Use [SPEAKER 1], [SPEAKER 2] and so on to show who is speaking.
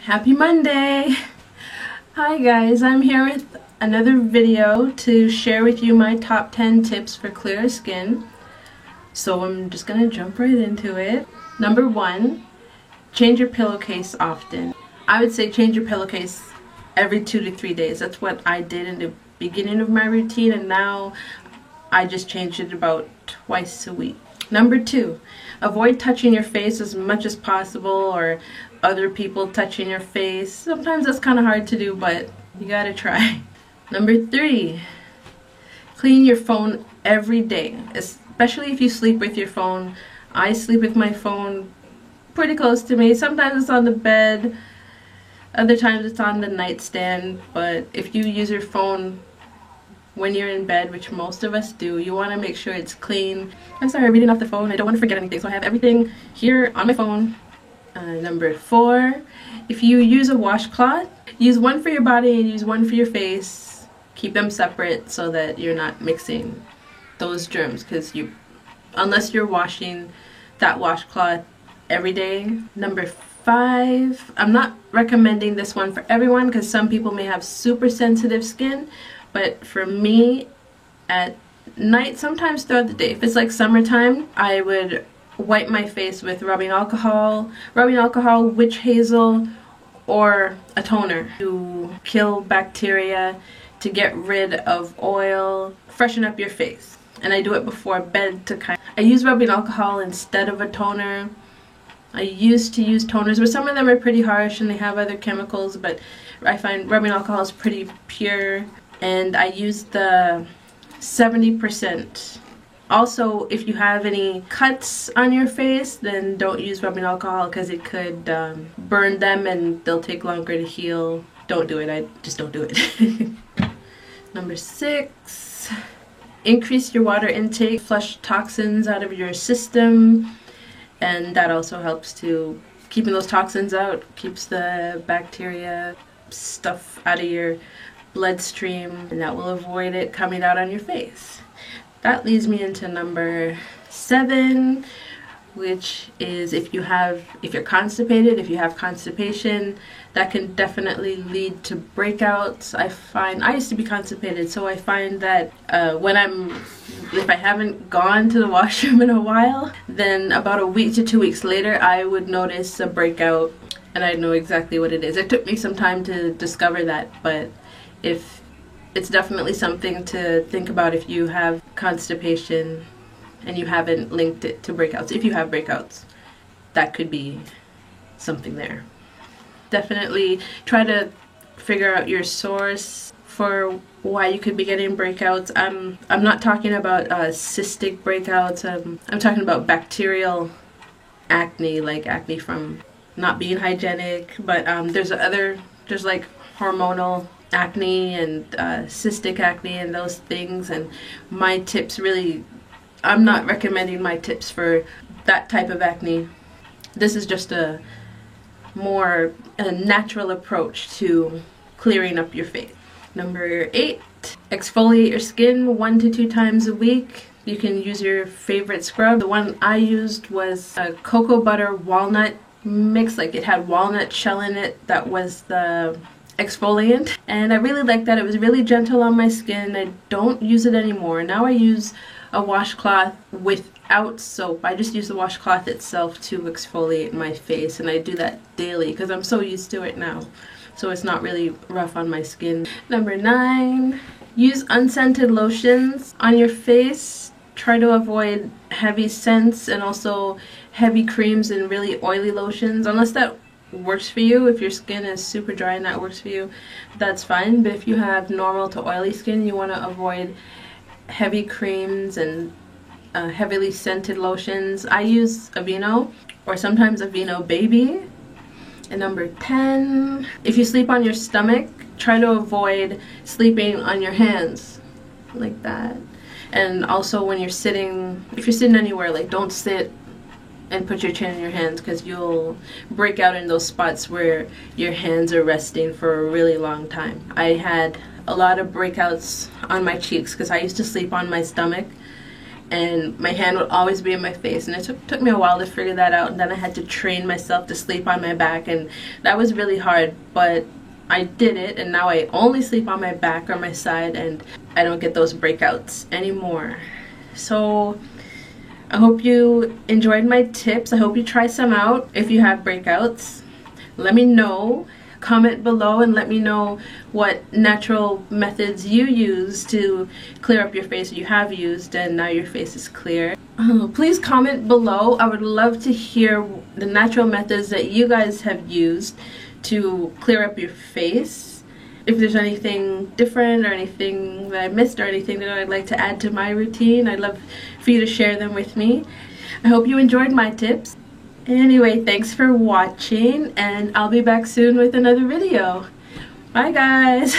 [SPEAKER 1] Happy Monday! Hi guys, I'm here with another video to share with you my top 10 tips for clear skin. So I'm just gonna jump right into it. Number 1, change your pillowcase often. I would say change your pillowcase every 2 to 3 days. That's what I did in the beginning of my routine, and now I just changed it about twice a week. Number 2, avoid touching your face as much as possible or other people touching your face. Sometimes that's kind of hard to do, but you gotta try. Number 3, clean your phone every day, especially if you sleep with your phone. I sleep with my phone pretty close to me. Sometimes it's on the bed, other times it's on the nightstand, but if you use your phone when you're in bed, which most of us do, you want to make sure it's clean. I'm sorry, I'm reading off the phone. I don't want to forget anything, so I have everything here on my phone. Number 4, if you use a washcloth, use one for your body and use one for your face. Keep them separate so that you're not mixing those germs, because unless you're washing that washcloth every day. Number 5, I'm not recommending this one for everyone because some people may have super sensitive skin, but for me, at night, sometimes throughout the day, if it's like summertime, I would wipe my face with rubbing alcohol, witch hazel, or a toner to kill bacteria, to get rid of oil, freshen up your face. And I do it before bed I use rubbing alcohol instead of a toner. I used to use toners, but some of them are pretty harsh and they have other chemicals, but I find rubbing alcohol is pretty pure. And I use the 70%. Also, if you have any cuts on your face, then don't use rubbing alcohol because it could burn them and they'll take longer to heal. Don't do it. Just don't do it. Number 6, increase your water intake. Flush toxins out of your system, and that also helps to keeping those toxins out, keeps the bacteria stuff out of your bloodstream, and that will avoid it coming out on your face. That leads me into number 7, which is if you're constipated, if you have constipation, that can definitely lead to breakouts. I used to be constipated, so I find that if I haven't gone to the washroom in a while, then about a week to 2 weeks later, I would notice a breakout, and I know exactly what it is. It took me some time to discover that, but it's definitely something to think about if you have constipation and you haven't linked it to breakouts. If you have breakouts, that could be something there. Definitely try to figure out your source for why you could be getting breakouts. I'm not talking about cystic breakouts. I'm talking about bacterial acne, like acne from not being hygienic. But there's like hormonal acne and cystic acne and those things, and my tips really, I'm not recommending my tips for that type of acne. This is just a more natural approach to clearing up your face. Number 8, exfoliate your skin 1 to 2 times a week. You can use your favorite scrub. The one I used was a cocoa butter walnut mix, like it had walnut shell in it. That was the exfoliant, and I really liked that. It was really gentle on my skin. I don't use it anymore. Now I use a washcloth without soap. I just use the washcloth itself to exfoliate my face, and I do that daily because I'm so used to it now, so it's not really rough on my skin. Number 9, use unscented lotions on your face. Try to avoid heavy scents and also heavy creams and really oily lotions, unless that works for you. If your skin is super dry and that works for you, that's fine. But if you have normal to oily skin, you want to avoid heavy creams and heavily scented lotions. I use Aveeno or sometimes Aveeno Baby. And number 10, if you sleep on your stomach, try to avoid sleeping on your hands like that. And also when you're sitting, if you're sitting anywhere, like don't sit and put your chin in your hands, because you'll break out in those spots where your hands are resting for a really long time. I had a lot of breakouts on my cheeks because I used to sleep on my stomach, and my hand would always be in my face, and it took me a while to figure that out, and then I had to train myself to sleep on my back, and that was really hard, but I did it, and now I only sleep on my back or my side, and I don't get those breakouts anymore. So I hope you enjoyed my tips. I hope you try some out. If you have breakouts, let me know. Comment below and let me know what natural methods you use to clear up your face, or you have used and now your face is clear. Please comment below. I would love to hear the natural methods that you guys have used to clear up your face. If there's anything different or anything that I missed or anything that I'd like to add to my routine, I'd love for you to share them with me. I hope you enjoyed my tips. Anyway, thanks for watching, and I'll be back soon with another video. Bye guys!